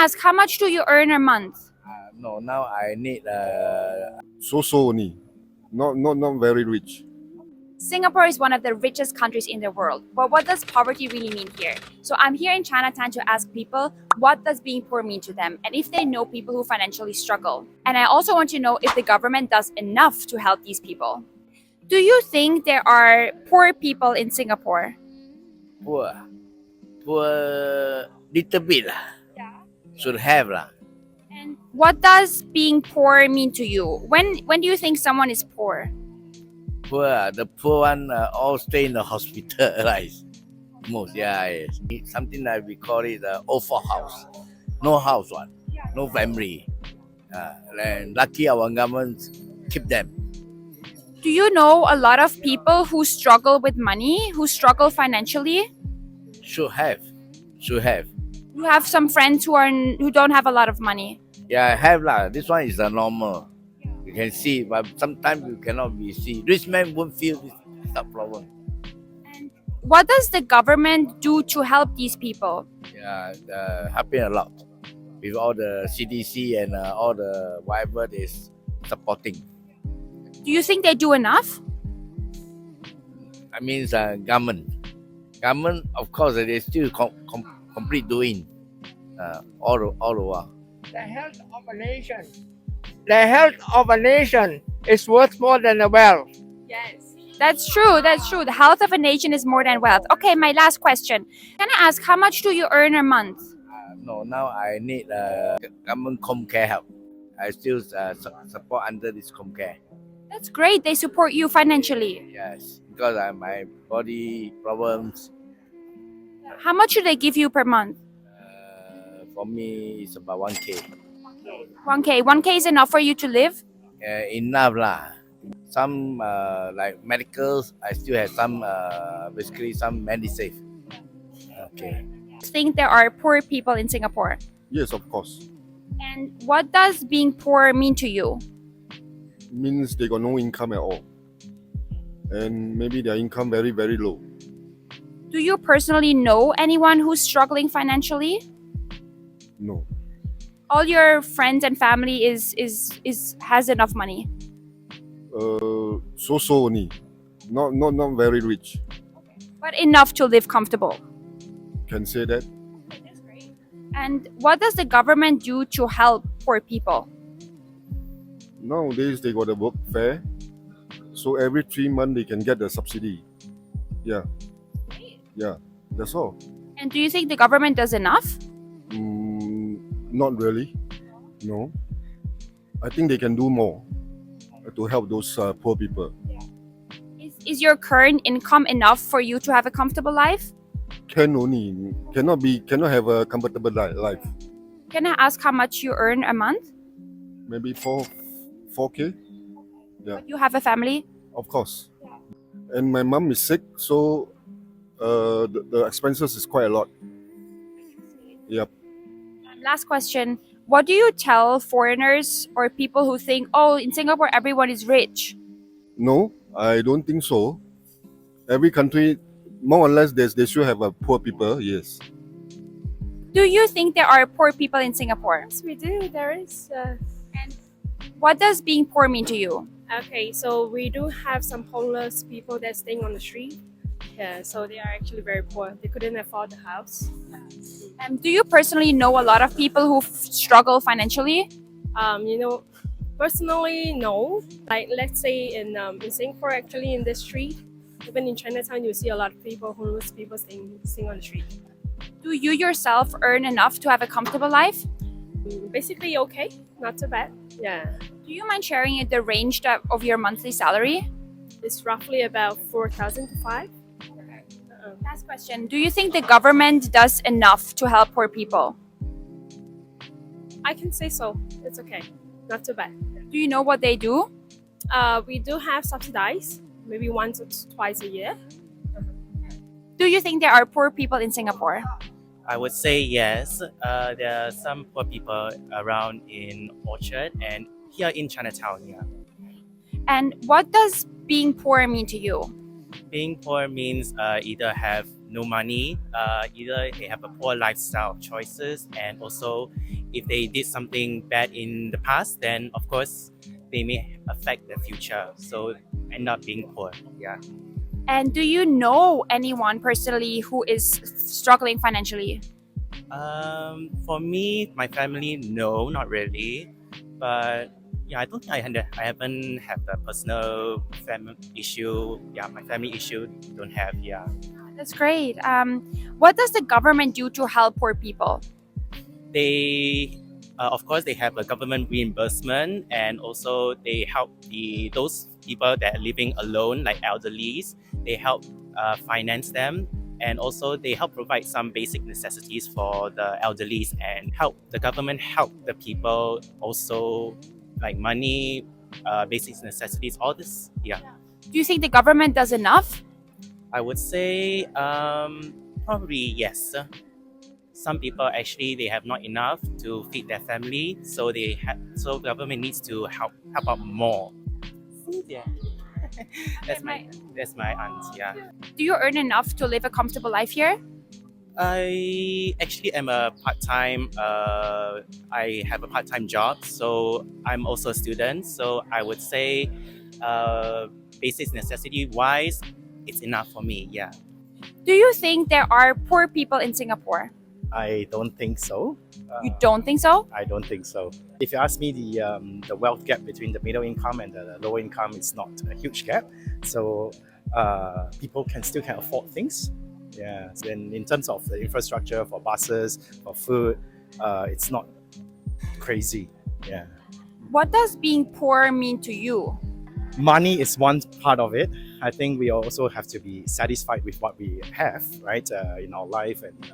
ask, how much do you earn a month? No, now I need So only, not very rich. Singapore is one of the richest countries in the world, but what does poverty really mean here? So I'm here in Chinatown to ask people, what does being poor mean to them, and if they know people who financially struggle. And I also want to know if the government does enough to help these people. Do you think there are poor people in Singapore? poor little bit lah. Should have lah. And what does being poor mean to you? When do you think someone is poor? The poor one all stay in the hospitalized. Most, yeah, yes. Something that we call it orphan house. No house one, no family. And lucky our government keep them. Do you know a lot of people who struggle with money, who struggle financially? Should have. You have some friends who don't have a lot of money. Yeah, I have lah. This one is normal. You can see, but sometimes you cannot be see. Rich man won't feel this problem. What does the government do to help these people? Yeah, helping a lot with all the CDC and all the whatever is supporting. Do you think they do enough? I mean, government, of course, they still complete doing all over. The health of a nation is worth more than the wealth. Yes. That's true. The health of a nation is more than wealth. Okay, my last question. Can I ask, how much do you earn a month? No, now I need government home care help. I still support under this home care. That's great. They support you financially. Yes, because my body problems. How much do they give you per month? For me, it's about 1K. 1K. 1K is enough for you to live? Enough lah. Some like medicals, I still have some basically some MediSave. Okay. Think there are poor people in Singapore? Yes, of course. And what does being poor mean to you? Means they got no income at all, and maybe their income very low. Do you personally know anyone who's struggling financially? No. All your friends and family has enough money. So only, not very rich. But enough to live comfortable. Can say that. That's great. And what does the government do to help poor people? Nowadays they got a work fair, so every 3 months they can get the subsidy. Yeah, that's all. And do you think the government does enough? Not really. No. I think they can do more to help those poor people. Is your current income enough for you to have a comfortable life? Cannot have a comfortable life. Can I ask how much you earn a month? Maybe 4K. Yeah. You have a family? Of course. And my mom is sick, so the expenses is quite a lot. Yep. Last question. What do you tell foreigners or people who think, oh, in Singapore everyone is rich? No, I don't think so. Every country, more or less, they should have a poor people. Yes. Do you think there are poor people in Singapore? Yes, we do. There is. And what does being poor mean to you? Okay, so we do have some homeless people that's staying on the street. Yeah, so they are actually very poor. They couldn't afford the house. Do you personally know a lot of people who struggle financially? Personally, no. Like, let's say in Singapore, actually, in the street, even in Chinatown, you see a lot of people, homeless people staying on the street. Do you yourself earn enough to have a comfortable life? Basically, okay. Not too bad. Yeah. Do you mind sharing the range of your monthly salary? It's roughly about 4,000 to 5. Last question. Do you think the government does enough to help poor people? I can say so. It's okay. Not too bad. Do you know what they do? We do have subsidies, maybe once or twice a year. Do you think there are poor people in Singapore? I would say yes. There are some poor people around in Orchard and here in Chinatown. Yeah. And what does being poor mean to you? Being poor means either have no money, either they have a poor lifestyle choices, and also if they did something bad in the past, then of course they may affect the future. So end up being poor. Yeah. And do you know anyone personally who is struggling financially? For me, my family, no, not really. But yeah, I don't think I haven't had a personal family issue. Yeah, my family issue don't have. Yeah. That's great. What does the government do to help poor people? They, of course, they have a government reimbursement, and also they help those people that are living alone, like elderlies. They help finance them, and also they help provide some basic necessities for the elderlies, and help the government help the people also, like money, basic necessities, all this. Yeah. Do you think the government does enough? I would say probably yes. Some people actually they have not enough to feed their family, so so government needs to help out more. Yeah. that's my aunt. Yeah. Do you earn enough to live a comfortable life here? I actually am a part-time. I have a part-time job, so I'm also a student. So I would say, basic necessity-wise, it's enough for me. Yeah. Do you think there are poor people in Singapore? I don't think so. You don't think so? I don't think so. If you ask me, the wealth gap between the middle income and the lower income is not a huge gap. So people still can afford things. Yeah. And in terms of the infrastructure for buses, for food, it's not crazy. Yeah. What does being poor mean to you? Money is one part of it. I think we also have to be satisfied with what we have, right, in our life, and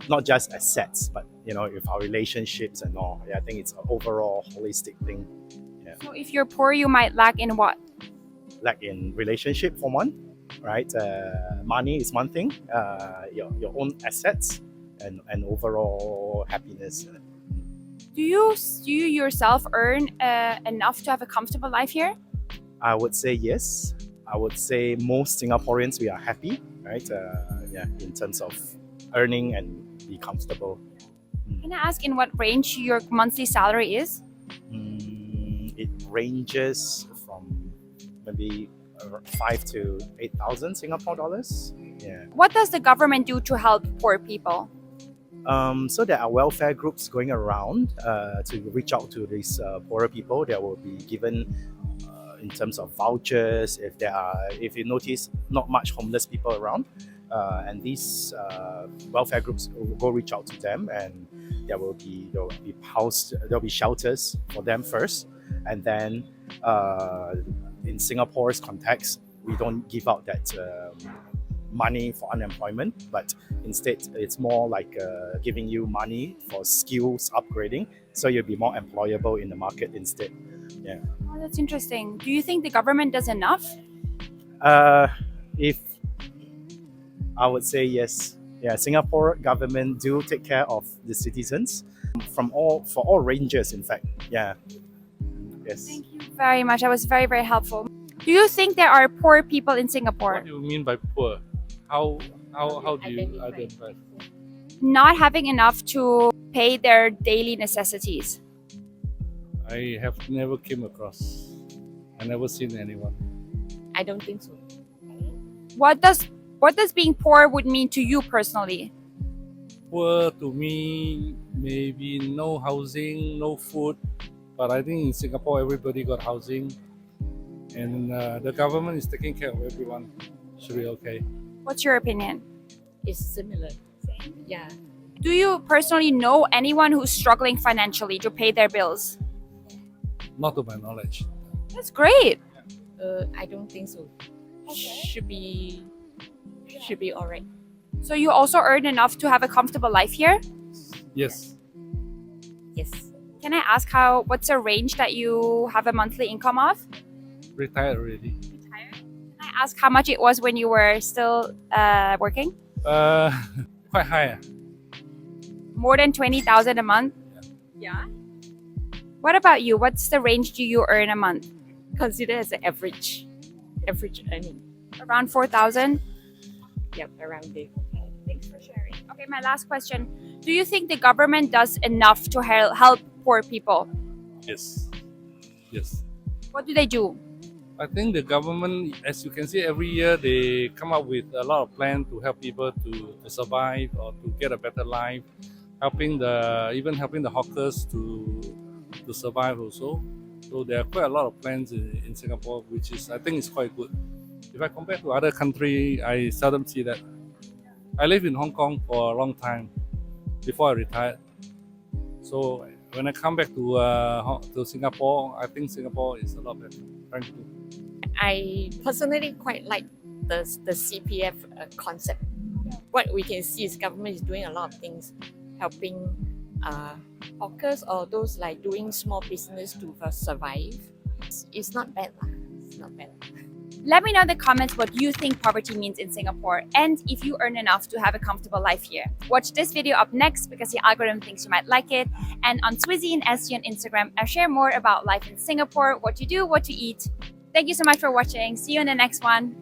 not just assets, but with our relationships and all. Yeah, I think it's an overall holistic thing. Yeah. So if you're poor, you might lack in what? Lack in relationship for one, right? Money is one thing. Your own assets and overall happiness. Do you yourself earn enough to have a comfortable life here? I would say yes. I would say most Singaporeans, we are happy, right? In terms of earning and be comfortable. Can I ask in what range your monthly salary is? It ranges from maybe 5 to 8,000 Singapore dollars. Yeah. What does the government do to help poor people? So there are welfare groups going around to reach out to these poorer people. There will be given in terms of vouchers if you notice not much homeless people around, and these welfare groups will go reach out to them, and there will be shelters for them first, and then in Singapore's context, we don't give out that money for unemployment, but instead it's more like giving you money for skills upgrading, so you'll be more employable in the market instead. Yeah. Oh, that's interesting. Do you think the government does enough? If I would say yes. Yeah, Singapore government do take care of the citizens for all ranges, in fact. Yeah. Yes. Thank you very much. That was very, very helpful. Do you think there are poor people in Singapore? What do you mean by poor? How do you identify? Not having enough to pay their daily necessities. I have never came across. I never seen anyone. I don't think so. What does being poor would mean to you personally? Poor to me, maybe no housing, no food. But I think in Singapore, everybody got housing. And the government is taking care of everyone. Should be okay. What's your opinion? It's similar. Yeah. Do you personally know anyone who's struggling financially to pay their bills? Not to my knowledge. That's great. I don't think so. Should be alright. So you also earn enough to have a comfortable life here? Yes. Yes. Can I ask what's the range that you have a monthly income of? Retired already. Can I ask how much it was when you were still working? Quite high. More than 20,000 a month? Yeah. What about you? What's the range do you earn a month? Consider as an average earning. Around 4,000? Yep, around there. Thanks for sharing. Okay, my last question. Do you think the government does enough to help poor people? Yes. Yes. What do they do? I think the government, as you can see, every year they come up with a lot of plans to help people to survive or to get a better life, even helping the hawkers to survive also. So there are quite a lot of plans in Singapore, which is I think is quite good. If I compare to other countries, I seldom see that. I lived in Hong Kong for a long time before I retired. So when I come back to Singapore, I think Singapore is a lot better. Thank you. I personally quite like the CPF concept. What we can see is government is doing a lot of things, helping hawkers or those like doing small business to survive. It's not bad lah. It's not bad. Let me know in the comments what you think poverty means in Singapore and if you earn enough to have a comfortable life here. Watch this video up next because the algorithm thinks you might like it. And on Swizzyinsg on Instagram, I share more about life in Singapore, what you do, what you eat. Thank you so much for watching. See you in the next one.